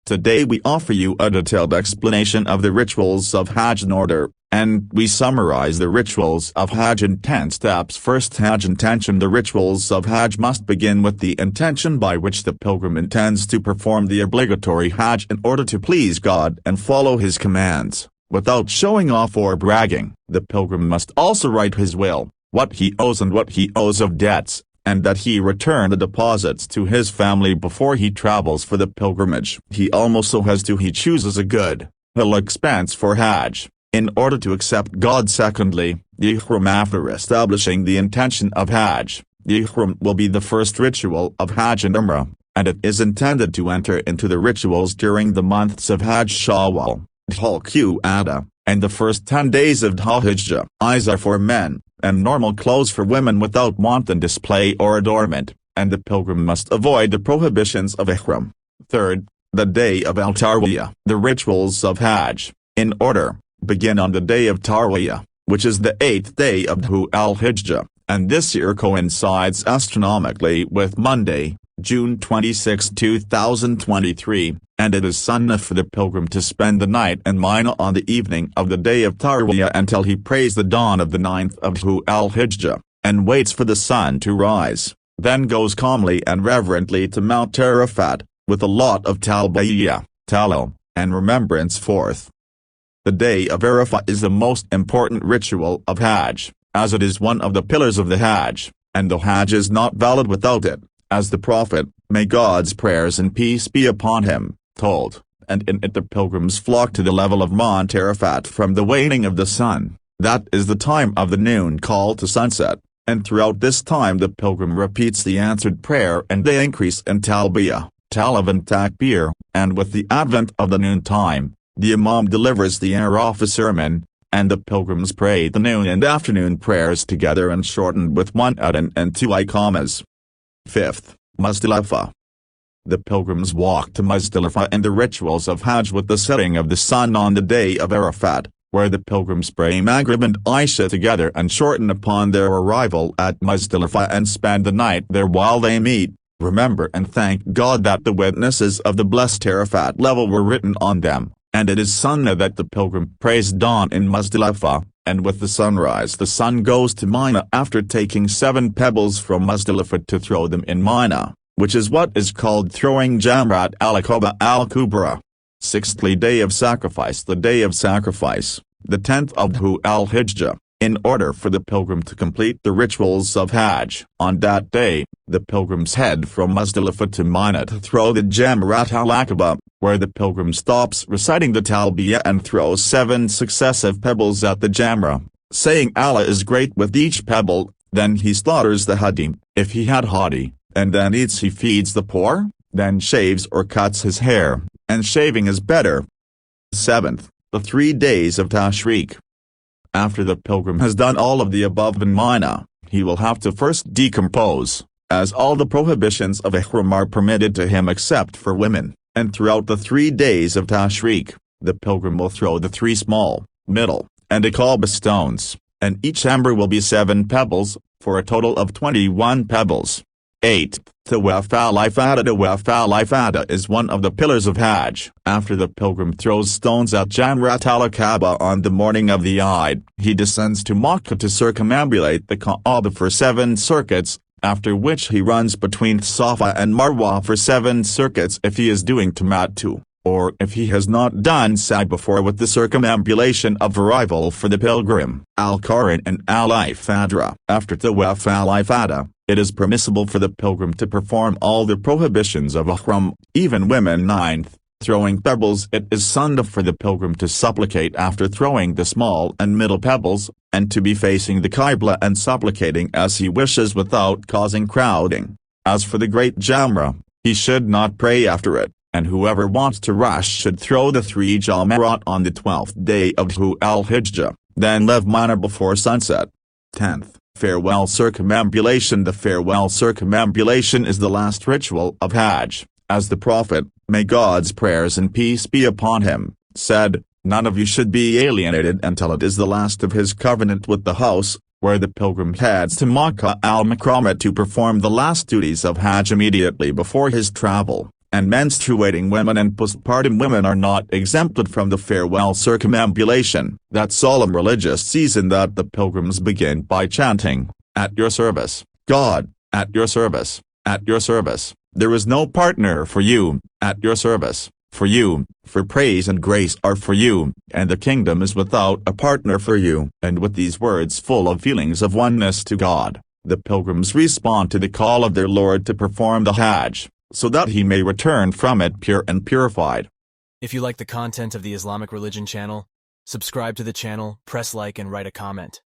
Today we offer you a detailed explanation of the rituals of Hajj in order, and we summarize the rituals of Hajj in 10 steps. First, Hajj intention. The rituals of Hajj must begin with the intention by which the pilgrim intends to perform the obligatory Hajj in order to please God and follow His commands. Without showing off or bragging, the pilgrim must also write his will, what he owes and what he owes of debts, and that he return the deposits to his family before he travels for the pilgrimage. He also has to chooses a good halal expense for Hajj, in order to accept God. Secondly, the ihram. After establishing the intention of Hajj, the ihram will be the first ritual of Hajj and Umrah, and it is intended to enter into the rituals during the months of Hajj, Shawwal, Dhul-Qa'dah, and the first 10 days of Dhul-Hijjah. Eyes are for men, and normal clothes for women without wanton display or adornment, and the pilgrim must avoid the prohibitions of ihram. Third, the day of al-Tarwiyah. The rituals of Hajj, in order, begin on the day of Tarwiyah, which is the 8th day of Dhul-Hijjah, and this year coincides astronomically with Monday, June 26, 2023, and it is sunnah for the pilgrim to spend the night in Mina on the evening of the day of Tarwiyah until he prays the dawn of the 9th of Dhul-Hijjah, and waits for the sun to rise, then goes calmly and reverently to Mount Arafat, with a lot of talbiyah, talal, and remembrance. Fourth, the day of Arafat is the most important ritual of Hajj, as it is one of the pillars of the Hajj, and the Hajj is not valid without it, as the Prophet, may God's prayers and peace be upon him, told, and in it the pilgrims flock to the level of Mount Arafat from the waning of the sun. That is the time of the noon call to sunset, and throughout this time the pilgrim repeats the answered prayer and they increase in talbiyah, talav and takbir, and with the advent of the noon time, the Imam delivers the Arafah sermon, and the pilgrims pray the noon and afternoon prayers together and shortened with one adhan and 2 iqamas. Fifth, Muzdalifah. The pilgrims walk to Muzdalifah in the rituals of Hajj with the setting of the sun on the day of Arafat, where the pilgrims pray Maghrib and Isha together and shorten upon their arrival at Muzdalifah and spend the night there while they meet, remember and thank God that the witnesses of the blessed Arafat level were written on them, and it is sunnah that the pilgrim prays dawn in Muzdalifah, and with the sunrise the sun goes to Mina after taking 7 pebbles from Muzdalifah to throw them in Mina, which is what is called throwing Jamrat al-Aqaba al-Kubra. Sixthly, day of sacrifice. The day of sacrifice, the 10th of Dhul-Hijjah, in order for the pilgrim to complete the rituals of Hajj. On that day, the pilgrims head from Muzdalifah to Mina to throw the Jamrat al-Aqaba, where the pilgrim stops reciting the talbiyah and throws 7 successive pebbles at the Jamra, saying Allah is great with each pebble. Then he slaughters the hadi, if he had hadi, and then eats. He feeds the poor, then shaves or cuts his hair, and shaving is better. Seventh, the 3 days of Tashriq. After the pilgrim has done all of the above in Mina, he will have to first decompose, as all the prohibitions of ihram are permitted to him except for women, and throughout the 3 days of Tashriq, the pilgrim will throw the 3 small, middle, and Aqaba stones, and each amber will be 7 pebbles, for a total of 21 pebbles. 8. Tawaf al-Ifada. Tawaf al-Ifada is one of the pillars of Hajj. After the pilgrim throws stones at Jamrat al-Aqaba on the morning of the Eid, he descends to Makkah to circumambulate the Kaaba for 7 circuits, after which he runs between Safa and Marwa for 7 circuits if he is doing tamattu, or if he has not done sa'i before with the circumambulation of arrival for the pilgrim. Al-Qarin and al-Ifadra. After Tawaf al-Ifada, it is permissible for the pilgrim to perform all the prohibitions of ihram, even women. 9th, throwing pebbles. It is sunnah for the pilgrim to supplicate after throwing the small and middle pebbles, and to be facing the Qibla and supplicating as he wishes without causing crowding. As for the great Jamra, he should not pray after it, and whoever wants to rush should throw the 3 Jamarat on the 12th day of Dhul-Hijjah, then leave Mina before sunset. 10th. Farewell circumambulation. The farewell circumambulation is the last ritual of Hajj, as the Prophet, may God's prayers and peace be upon him, said, none of you should be alienated until it is the last of his covenant with the house, where the pilgrim heads to Makkah al-Mukarramah to perform the last duties of Hajj immediately before his travel. and menstruating women and postpartum women are not exempted from the farewell circumambulation, that solemn religious season that the pilgrims begin by chanting, "At your service, God, at your service, at your service, there is no partner for you, at your service, for you, for praise and grace are for you, and the kingdom is without a partner for you." And with these words full of feelings of oneness to God, the pilgrims respond to the call of their Lord to perform the Hajj, so that he may return from it pure and purified. If you like the content of the Islamic Religion channel, subscribe to the channel, press like and write a comment.